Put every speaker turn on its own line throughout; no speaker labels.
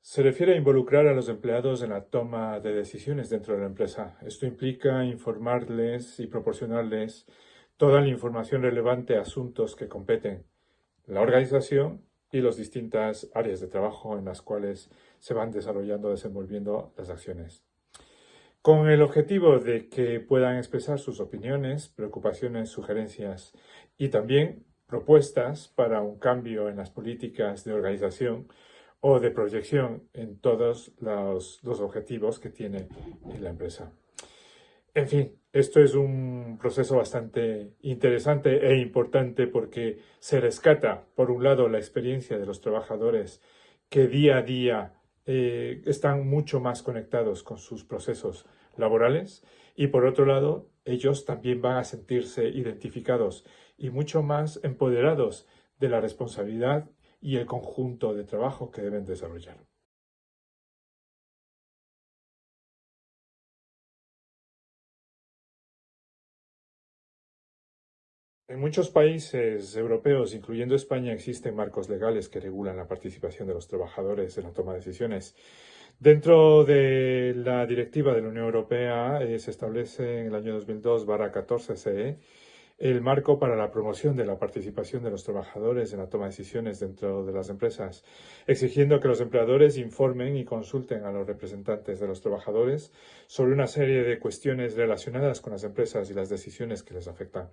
Se refiere a involucrar a los empleados en la toma de decisiones dentro de la empresa. Esto implica informarles y proporcionarles toda la información relevante a asuntos que competen la organización y las distintas áreas de trabajo en las cuales se van desarrollando, desenvolviendo las acciones. Con el objetivo de que puedan expresar sus opiniones, preocupaciones, sugerencias y también propuestas para un cambio en las políticas de organización o de proyección en todos los objetivos que tiene la empresa. En fin, esto es un proceso bastante interesante e importante porque se rescata, por un lado, la experiencia de los trabajadores que día a día están mucho más conectados con sus procesos laborales y, por otro lado, ellos también van a sentirse identificados y mucho más empoderados de la responsabilidad y el conjunto de trabajo que deben desarrollar. En muchos países europeos, incluyendo España, existen marcos legales que regulan la participación de los trabajadores en la toma de decisiones. Dentro de la directiva de la Unión Europea se establece en el año 2002/14/CE el marco para la promoción de la participación de los trabajadores en la toma de decisiones dentro de las empresas, exigiendo que los empleadores informen y consulten a los representantes de los trabajadores sobre una serie de cuestiones relacionadas con las empresas y las decisiones que les afectan.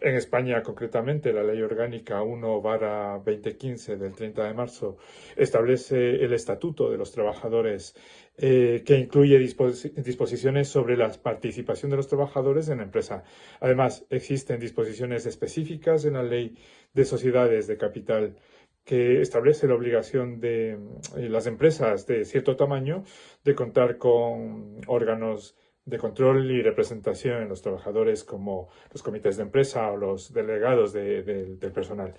En España, concretamente, la Ley Orgánica 1/2015 del 30 de marzo establece el Estatuto de los Trabajadores, que incluye disposiciones sobre la participación de los trabajadores en la empresa. Además, existen disposiciones específicas en la Ley de Sociedades de Capital que establece la obligación de las empresas de cierto tamaño de contar con órganos de control y representación en los trabajadores como los comités de empresa o los delegados del personal.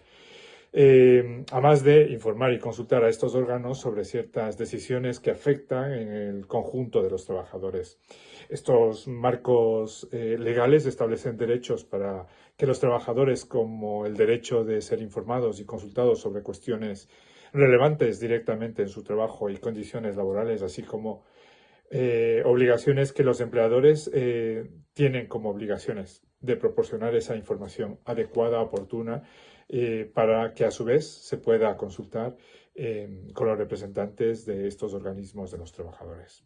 Además de informar y consultar a estos órganos sobre ciertas decisiones que afectan en el conjunto de los trabajadores. Estos marcos legales establecen derechos para que los trabajadores, como el derecho de ser informados y consultados sobre cuestiones relevantes directamente en su trabajo y condiciones laborales, así como obligaciones que los empleadores tienen como obligaciones de proporcionar esa información adecuada, oportuna, para que a su vez se pueda consultar con los representantes de estos organismos de los trabajadores.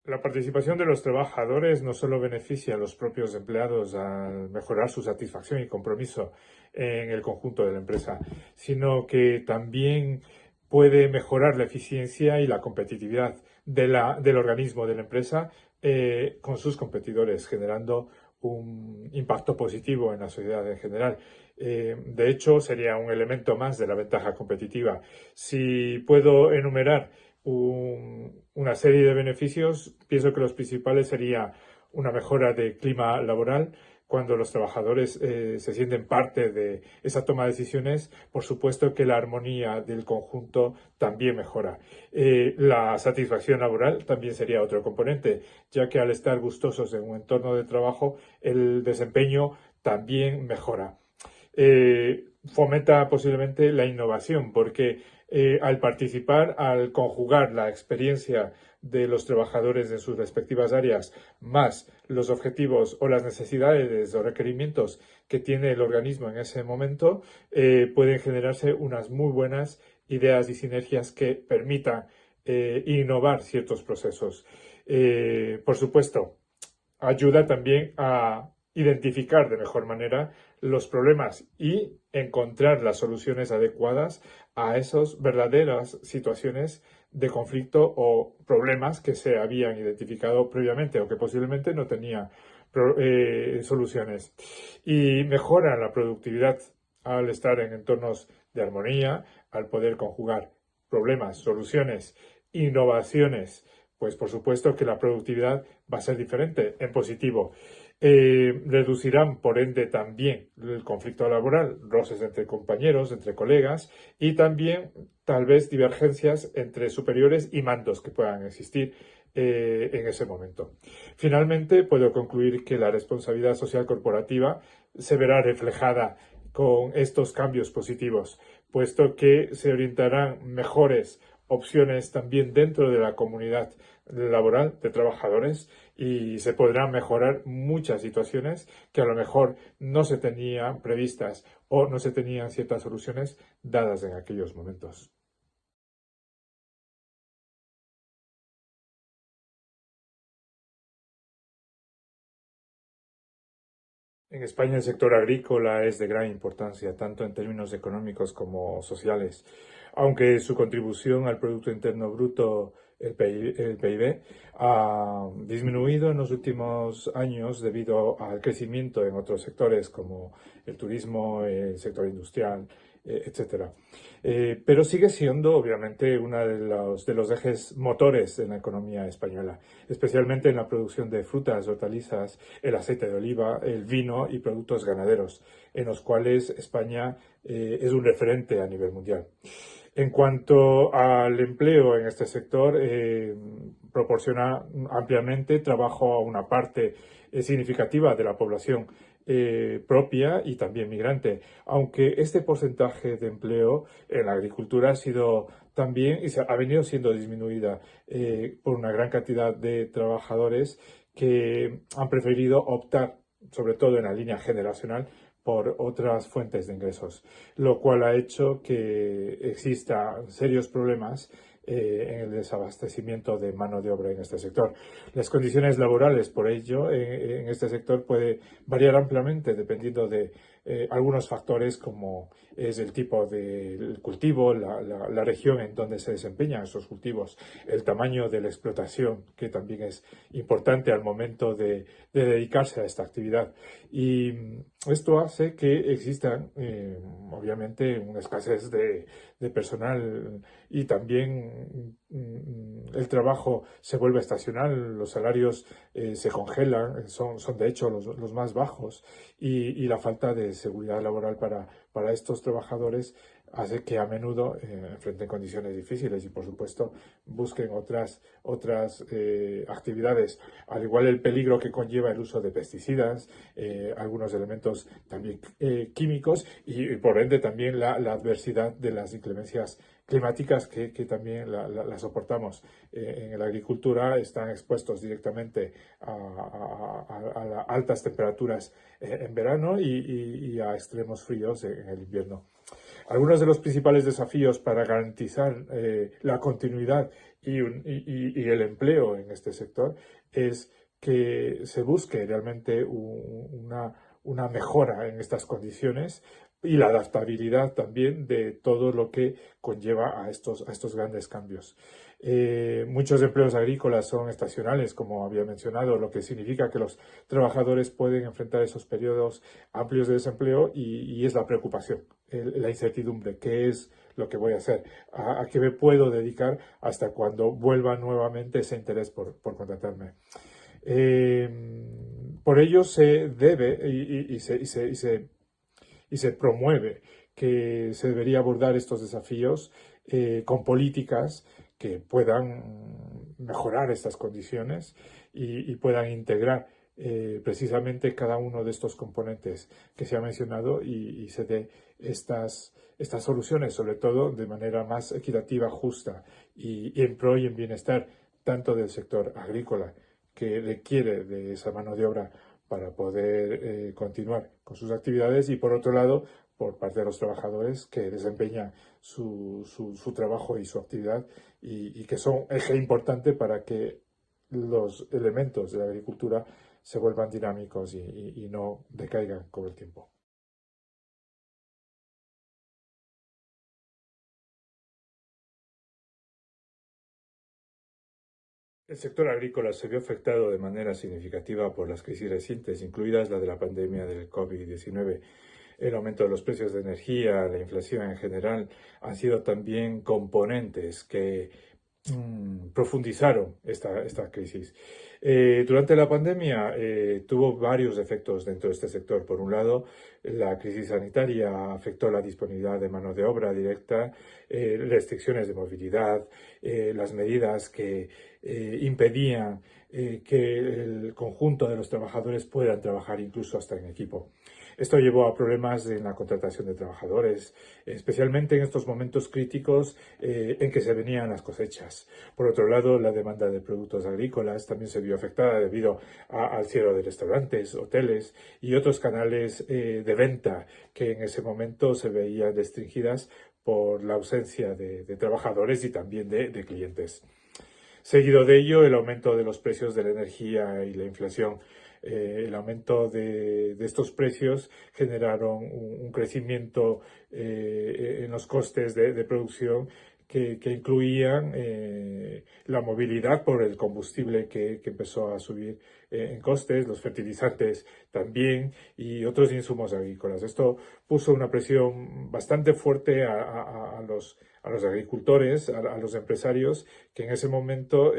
La participación de los trabajadores no solo beneficia a los propios empleados al mejorar su satisfacción y compromiso en el conjunto de la empresa, sino que también puede mejorar la eficiencia y la competitividad del organismo de la empresa con sus competidores, generando un impacto positivo en la sociedad en general. De hecho, sería un elemento más de la ventaja competitiva. Si puedo enumerar una serie de beneficios, pienso que los principales sería una mejora de clima laboral. Cuando los trabajadores se sienten parte de esa toma de decisiones, por supuesto que la armonía del conjunto también mejora. La satisfacción laboral también sería otro componente, ya que al estar gustosos en un entorno de trabajo, el desempeño también mejora. Fomenta posiblemente la innovación, porque al participar, al conjugar la experiencia de los trabajadores en sus respectivas áreas, más los objetivos o las necesidades o requerimientos que tiene el organismo en ese momento, pueden generarse unas muy buenas ideas y sinergias que permitan innovar ciertos procesos. Por supuesto, ayuda también a identificar de mejor manera los problemas y encontrar las soluciones adecuadas a esas verdaderas situaciones de conflicto o problemas que se habían identificado previamente o que posiblemente no tenían soluciones. Y mejora la productividad al estar en entornos de armonía, al poder conjugar problemas, soluciones, innovaciones, pues por supuesto que la productividad va a ser diferente en positivo. Reducirán, por ende, también el conflicto laboral, roces entre compañeros, entre colegas y también tal vez divergencias entre superiores y mandos que puedan existir en ese momento. Finalmente, puedo concluir que la responsabilidad social corporativa se verá reflejada con estos cambios positivos, puesto que se orientarán mejores opciones también dentro de la comunidad laboral de trabajadores y se podrán mejorar muchas situaciones que a lo mejor no se tenían previstas o no se tenían ciertas soluciones dadas en aquellos momentos. En España el sector agrícola es de gran importancia, tanto en términos económicos como sociales, aunque su contribución al Producto Interno Bruto, el PIB, ha disminuido en los últimos años debido al crecimiento en otros sectores como el turismo, el sector industrial, etcétera. Pero sigue siendo, obviamente, uno de los ejes motores en la economía española, especialmente en la producción de frutas, hortalizas, el aceite de oliva, el vino y productos ganaderos, en los cuales España es un referente a nivel mundial. En cuanto al empleo en este sector, proporciona ampliamente trabajo a una parte significativa de la población propia y también migrante, aunque este porcentaje de empleo en la agricultura ha sido también y se ha venido siendo disminuida por una gran cantidad de trabajadores que han preferido optar, sobre todo en la línea generacional, por otras fuentes de ingresos, lo cual ha hecho que exista serios problemas en el desabastecimiento de mano de obra en este sector. Las condiciones laborales, por ello, en este sector puede variar ampliamente dependiendo de algunos factores como es el tipo de cultivo, la región en donde se desempeñan esos cultivos, el tamaño de la explotación, que también es importante al momento de dedicarse a esta actividad. Y esto hace que exista, obviamente, una escasez de personal y también el trabajo se vuelve estacional, los salarios se congelan, son de hecho los más bajos y la falta de seguridad laboral para estos trabajadores hace que a menudo enfrenten condiciones difíciles y, por supuesto, busquen otras actividades. Al igual el peligro que conlleva el uso de pesticidas, algunos elementos también químicos y, por ende, también la adversidad de las inclemencias climáticas que también la soportamos. En la agricultura están expuestos directamente a las altas temperaturas en verano y a extremos fríos en el invierno. Algunos de los principales desafíos para garantizar la continuidad y el empleo en este sector es que se busque realmente una mejora en estas condiciones y la adaptabilidad también de todo lo que conlleva a estos grandes cambios. Muchos empleos agrícolas son estacionales, como había mencionado, lo que significa que los trabajadores pueden enfrentar esos periodos amplios de desempleo y es la preocupación, la incertidumbre, qué es lo que voy a hacer, a qué me puedo dedicar hasta cuando vuelva nuevamente ese interés por contratarme. Eh, por ello se debe y se promueve que se debería abordar estos desafíos con políticas que puedan mejorar estas condiciones y puedan integrar precisamente cada uno de estos componentes que se ha mencionado y se dé estas soluciones, sobre todo de manera más equitativa, justa y en pro y en bienestar tanto del sector agrícola, que requiere de esa mano de obra para poder continuar con sus actividades y por otro lado por parte de los trabajadores que desempeñan su trabajo y su actividad y que son eje importante para que los elementos de la agricultura se vuelvan dinámicos y no decaigan con el tiempo. El sector agrícola se vio afectado de manera significativa por las crisis recientes, incluidas la de la pandemia del COVID-19. El aumento de los precios de energía, la inflación en general, han sido también componentes que profundizaron esta crisis. Durante la pandemia tuvo varios efectos dentro de este sector. Por un lado, la crisis sanitaria afectó la disponibilidad de mano de obra directa, restricciones de movilidad, las medidas que impedían que el conjunto de los trabajadores puedan trabajar incluso hasta en equipo. Esto llevó a problemas en la contratación de trabajadores, especialmente en estos momentos críticos en que se venían las cosechas. Por otro lado, la demanda de productos agrícolas también se vio afectada debido al cierre de restaurantes, hoteles y otros canales de venta que en ese momento se veían restringidas por la ausencia de trabajadores y también de clientes. Seguido de ello, el aumento de los precios de la energía y la inflación. El aumento de estos precios generaron un crecimiento en los costes de producción que incluían la movilidad por el combustible que empezó a subir en costes, los fertilizantes también y otros insumos agrícolas. Esto puso una presión bastante fuerte a los agricultores, a los empresarios, que en ese momento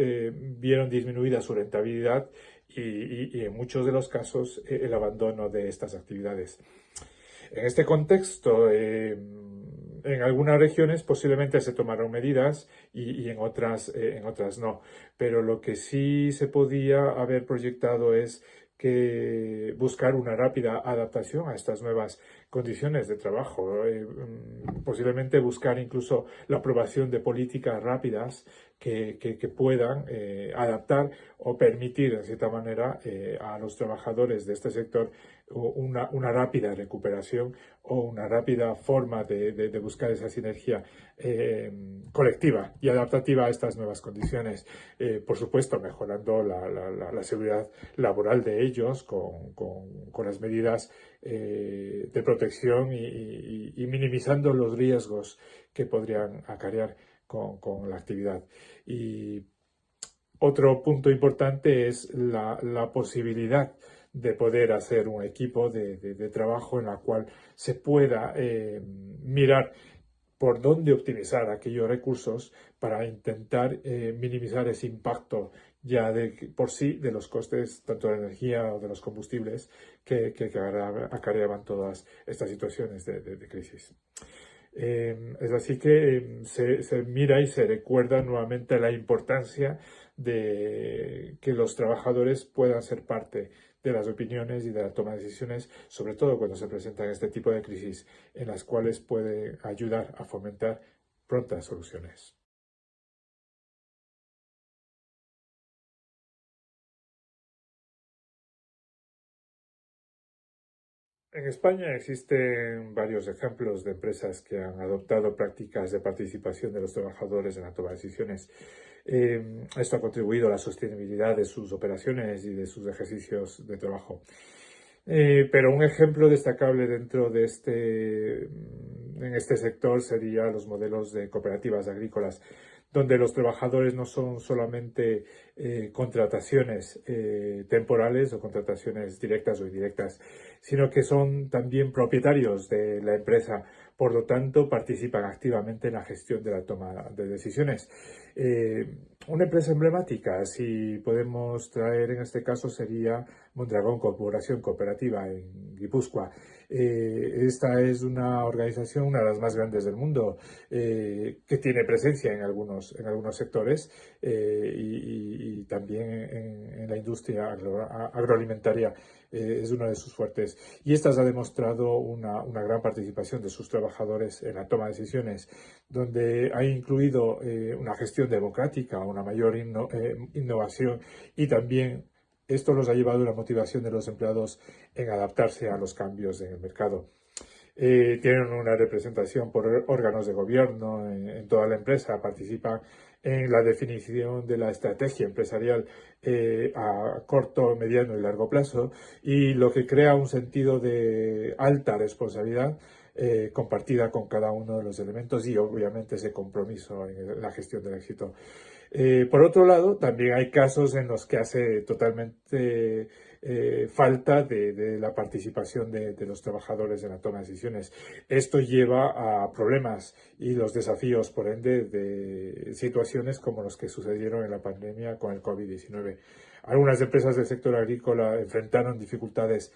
vieron disminuida su rentabilidad y en muchos de los casos el abandono de estas actividades. En este contexto, en algunas regiones posiblemente se tomaron medidas y en otras no. Pero lo que sí se podía haber proyectado es que buscar una rápida adaptación a estas nuevas condiciones de trabajo, posiblemente buscar incluso la aprobación de políticas rápidas que puedan adaptar o permitir, de cierta manera, a los trabajadores de este sector una rápida recuperación o una rápida forma de buscar esa sinergia colectiva y adaptativa a estas nuevas condiciones. Por supuesto, mejorando la seguridad laboral de ellos con las medidas de protección y minimizando los riesgos que podrían acarrear con la actividad. Y otro punto importante es la posibilidad de poder hacer un equipo de trabajo en la cual se pueda mirar por dónde optimizar aquellos recursos para intentar minimizar ese impacto ya por sí de los costes tanto de energía o de los combustibles que acarreaban todas estas situaciones de crisis. Es así que se mira y se recuerda nuevamente la importancia de que los trabajadores puedan ser parte de las opiniones y de la toma de decisiones, sobre todo cuando se presentan este tipo de crisis, en las cuales puede ayudar a fomentar prontas soluciones. En España existen varios ejemplos de empresas que han adoptado prácticas de participación de los trabajadores en la toma de decisiones. Esto ha contribuido a la sostenibilidad de sus operaciones y de sus ejercicios de trabajo. Pero un ejemplo destacable dentro de en este sector sería los modelos de cooperativas agrícolas, donde los trabajadores no son solamente contrataciones temporales o contrataciones directas o indirectas, sino que son también propietarios de la empresa. Por lo tanto, participan activamente en la gestión de la toma de decisiones. Eh, una empresa emblemática, si podemos traer en este caso, sería Mondragón Corporación Cooperativa en Guipúzcoa. Esta es una organización, una de las más grandes del mundo, que tiene presencia en algunos sectores y también en la industria agroalimentaria. Es uno de sus fuertes. Y esta ha demostrado una gran participación de sus trabajadores en la toma de decisiones, donde ha incluido una gestión democrática, una mayor innovación y también esto los ha llevado a la motivación de los empleados en adaptarse a los cambios en el mercado. Tienen una representación por órganos de gobierno en toda la empresa, participan en la definición de la estrategia empresarial a corto, mediano y largo plazo, y lo que crea un sentido de alta responsabilidad compartida con cada uno de los elementos y obviamente ese compromiso en la gestión del éxito. Por otro lado, también hay casos en los que hace totalmente falta de la participación de los trabajadores en la toma de decisiones. Esto lleva a problemas y los desafíos, por ende, de situaciones como los que sucedieron en la pandemia con el COVID-19. Algunas empresas del sector agrícola enfrentaron dificultades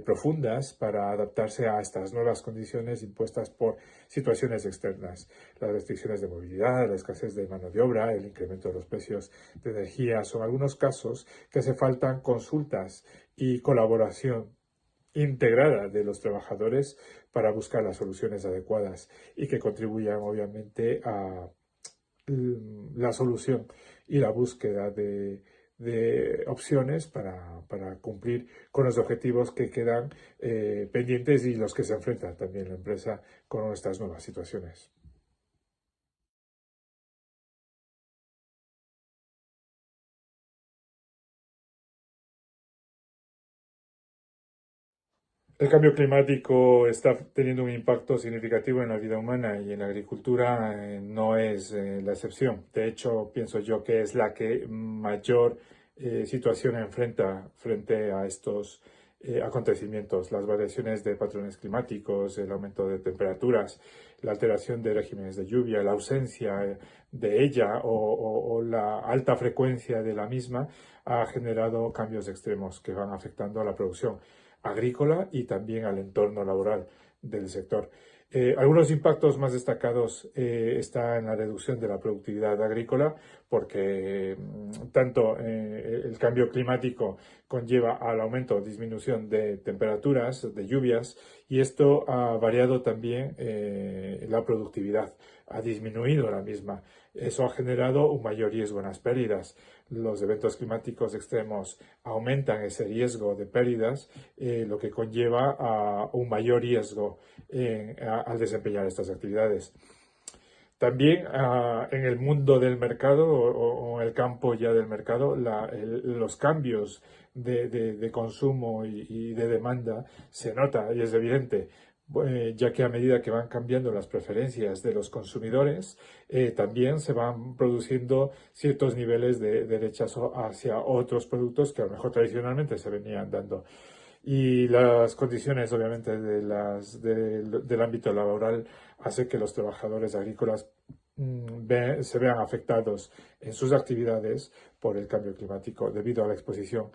profundas para adaptarse a estas nuevas condiciones impuestas por situaciones externas. Las restricciones de movilidad, la escasez de mano de obra, el incremento de los precios de energía son algunos casos que hace falta consultas y colaboración integrada de los trabajadores para buscar las soluciones adecuadas y que contribuyan obviamente a la solución y la búsqueda de opciones para cumplir con los objetivos que quedan pendientes y los que se enfrenta también la empresa con estas nuevas situaciones. El cambio climático está teniendo un impacto significativo en la vida humana y en la agricultura no es la excepción. De hecho, pienso yo que es la que mayor situación enfrenta frente a estos acontecimientos, las variaciones de patrones climáticos, el aumento de temperaturas, la alteración de regímenes de lluvia, la ausencia de ella o la alta frecuencia de la misma ha generado cambios extremos que van afectando a la producción agrícola y también al entorno laboral del sector. Algunos impactos más destacados están en la reducción de la productividad agrícola, porque tanto el cambio climático conlleva al aumento o disminución de temperaturas, de lluvias, y esto ha variado también la productividad, ha disminuido la misma. Eso ha generado un mayor riesgo en las pérdidas. Los eventos climáticos extremos aumentan ese riesgo de pérdidas, lo que conlleva a un mayor riesgo al desempeñar estas actividades. También en el mundo del mercado o en el campo ya del mercado, los cambios de consumo y de demanda se nota y es evidente, ya que a medida que van cambiando las preferencias de los consumidores, también se van produciendo ciertos niveles de rechazo hacia otros productos que a lo mejor tradicionalmente se venían dando. Y las condiciones, obviamente, del ámbito laboral hace que los trabajadores agrícolas se vean afectados en sus actividades por el cambio climático debido a la exposición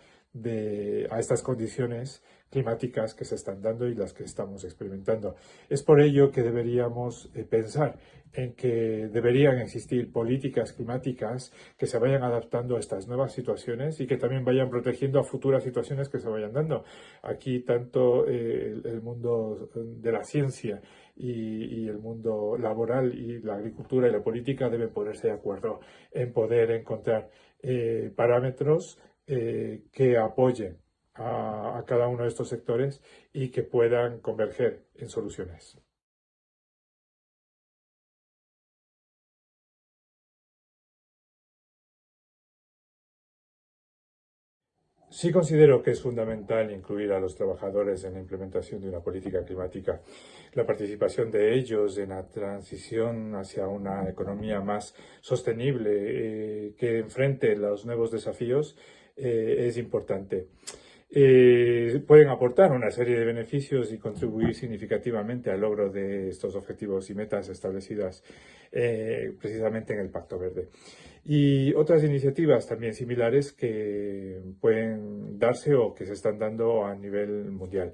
a estas condiciones climáticas que se están dando y las que estamos experimentando. Es por ello que deberíamos pensar en que deberían existir políticas climáticas que se vayan adaptando a estas nuevas situaciones y que también vayan protegiendo a futuras situaciones que se vayan dando. Aquí tanto el mundo de la ciencia y el mundo laboral y la agricultura y la política deben ponerse de acuerdo en poder encontrar parámetros que apoyen a cada uno de estos sectores y que puedan converger en soluciones. Sí considero que es fundamental incluir a los trabajadores en la implementación de una política climática. La participación de ellos en la transición hacia una economía más sostenible que enfrente los nuevos desafíos es importante. Pueden aportar una serie de beneficios y contribuir significativamente al logro de estos objetivos y metas establecidas precisamente en el Pacto Verde. Y otras iniciativas también similares que pueden darse o que se están dando a nivel mundial.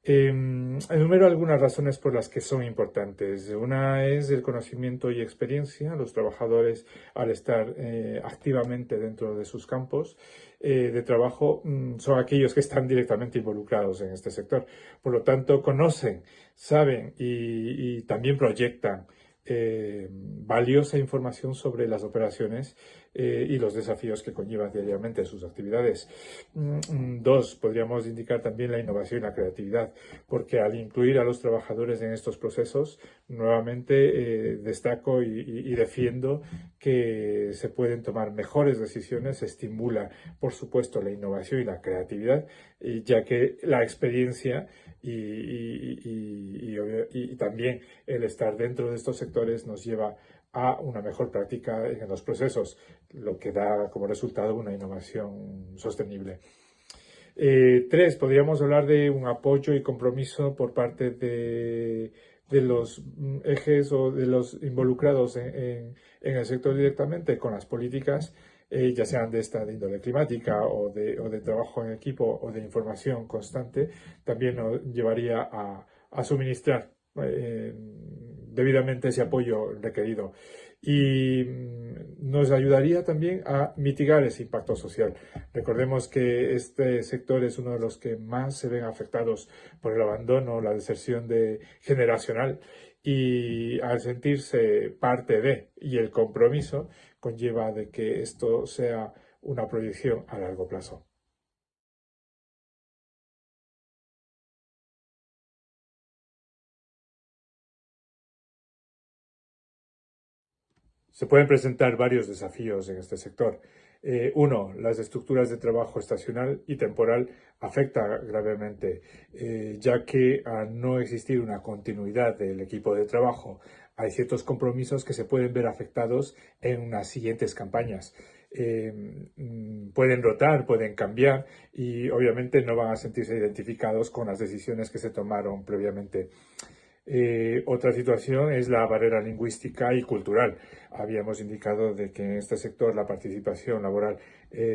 Enumero algunas razones por las que son importantes. Una es el conocimiento y experiencia. Los trabajadores, al estar activamente dentro de sus campos de trabajo, son aquellos que están directamente involucrados en este sector. Por lo tanto, conocen, saben y también proyectan valiosa información sobre las operaciones y los desafíos que conllevan diariamente sus actividades. Dos, podríamos indicar también la innovación y la creatividad, porque al incluir a los trabajadores en estos procesos, nuevamente destaco y defiendo que se pueden tomar mejores decisiones, se estimula, por supuesto, la innovación y la creatividad, ya que la experiencia y también el estar dentro de estos sectores nos lleva a una mejor práctica en los procesos, lo que da como resultado una innovación sostenible. Tres, podríamos hablar de un apoyo y compromiso por parte de los ejes o de los involucrados en el sector directamente con las políticas ya sean de índole climática o de trabajo en equipo o de información constante, también nos llevaría a suministrar debidamente ese apoyo requerido. Y nos ayudaría también a mitigar ese impacto social. Recordemos que este sector es uno de los que más se ven afectados por el abandono, la deserción generacional, y al sentirse parte de y el compromiso conlleva de que esto sea una proyección a largo plazo. Se pueden presentar varios desafíos en este sector. Uno, las estructuras de trabajo estacional y temporal afecta gravemente, ya que al no existir una continuidad del equipo de trabajo, hay ciertos compromisos que se pueden ver afectados en unas siguientes campañas. Pueden rotar, pueden cambiar y obviamente no van a sentirse identificados con las decisiones que se tomaron previamente. Otra situación es la barrera lingüística y cultural. Habíamos indicado de que en este sector la participación laboral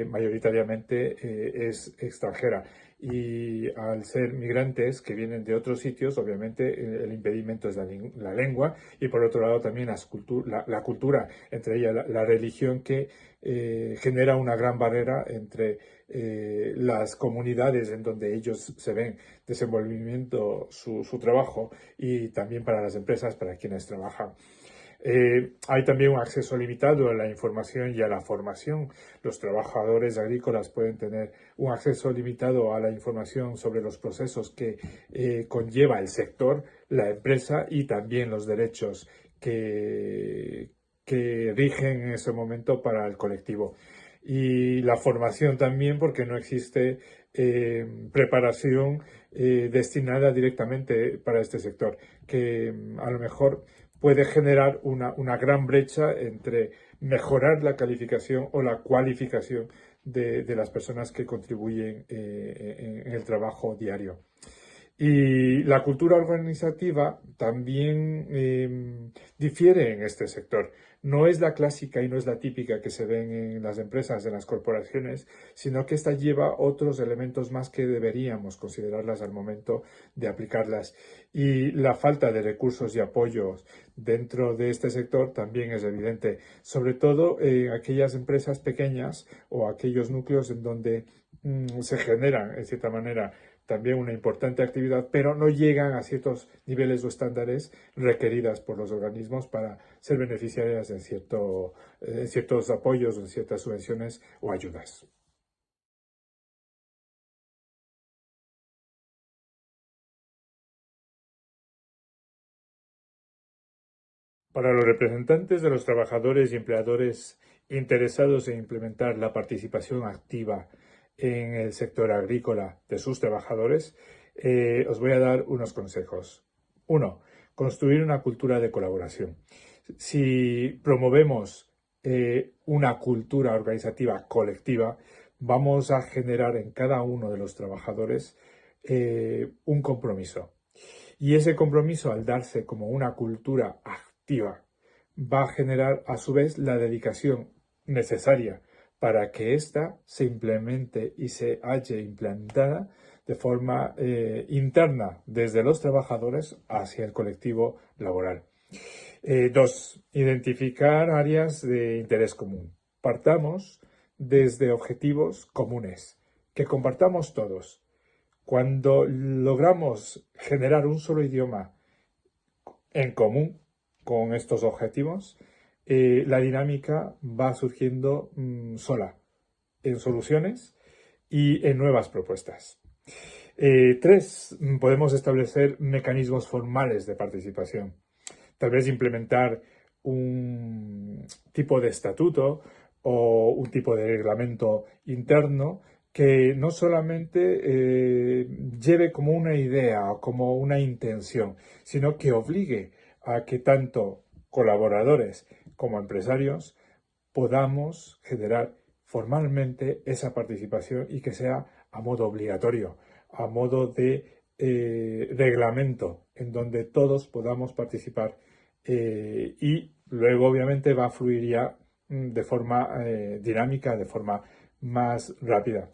mayoritariamente es extranjera y al ser migrantes que vienen de otros sitios, obviamente el impedimento es la lengua y por otro lado también la cultura, entre ellas la religión que genera una gran barrera entre las comunidades en donde ellos se ven desenvolvimiento su trabajo y también para las empresas para quienes trabajan. Hay también un acceso limitado a la información y a la formación. Los trabajadores agrícolas pueden tener un acceso limitado a la información sobre los procesos que conlleva el sector, la empresa y también los derechos que rigen en ese momento para el colectivo. Y la formación también porque no existe preparación destinada directamente para este sector, que a lo mejor puede generar una gran brecha entre mejorar la calificación o la cualificación de las personas que contribuyen en el trabajo diario. Y la cultura organizativa también difiere en este sector. No es la clásica y no es la típica que se ven en las empresas, en las corporaciones, sino que esta lleva otros elementos más que deberíamos considerarlas al momento de aplicarlas. Y la falta de recursos y apoyos dentro de este sector también es evidente, sobre todo en aquellas empresas pequeñas o aquellos núcleos en donde se generan, en cierta manera, también una importante actividad, pero no llegan a ciertos niveles o estándares requeridas por los organismos para ser beneficiarias en ciertos apoyos, en ciertas subvenciones o ayudas. Para los representantes de los trabajadores y empleadores interesados en implementar la participación activa en el sector agrícola de sus trabajadores, os voy a dar unos consejos. Uno, construir una cultura de colaboración. Si promovemos una cultura organizativa colectiva, vamos a generar en cada uno de los trabajadores un compromiso. Y ese compromiso, al darse como una cultura activa, va a generar a su vez la dedicación necesaria para que ésta se implemente y se halle implantada de forma interna desde los trabajadores hacia el colectivo laboral. Dos, identificar áreas de interés común. Partamos desde objetivos comunes, que compartamos todos. Cuando logramos generar un solo idioma en común con estos objetivos, la dinámica va surgiendo sola en soluciones y en nuevas propuestas. Tres, podemos establecer mecanismos formales de participación. Tal vez implementar un tipo de estatuto o un tipo de reglamento interno que no solamente lleve como una idea o como una intención, sino que obligue a que tanto colaboradores como empresarios podamos generar formalmente esa participación y que sea a modo obligatorio, a modo de reglamento, en donde todos podamos participar y luego obviamente va a fluir ya de forma dinámica, de forma más rápida.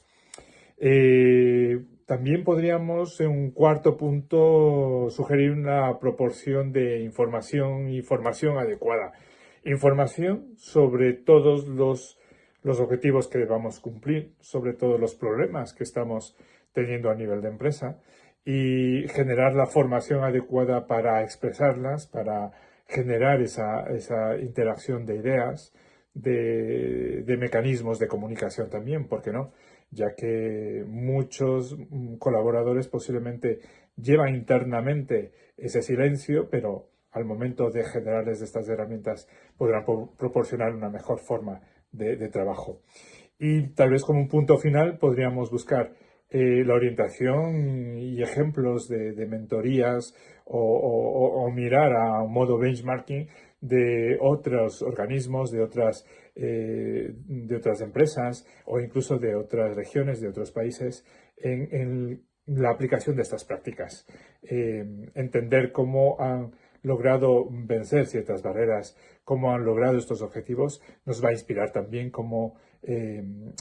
También podríamos, en un cuarto punto, sugerir una proporción de información y formación adecuada. Información sobre todos los objetivos que debamos cumplir, sobre todos los problemas que estamos teniendo a nivel de empresa y generar la formación adecuada para expresarlas, para generar esa interacción de ideas, de mecanismos de comunicación también, ¿por qué no? Ya que muchos colaboradores posiblemente llevan internamente ese silencio, pero al momento de generarles estas herramientas podrán proporcionar una mejor forma de trabajo. Y tal vez como un punto final podríamos buscar la orientación y ejemplos de mentorías o mirar a un modo benchmarking de otros organismos, de otras empresas o incluso de otras regiones, de otros países en la aplicación de estas prácticas. Entender cómo han logrado vencer ciertas barreras, cómo han logrado estos objetivos, nos va a inspirar también como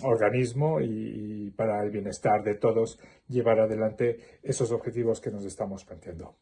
organismo y para el bienestar de todos llevar adelante esos objetivos que nos estamos planteando.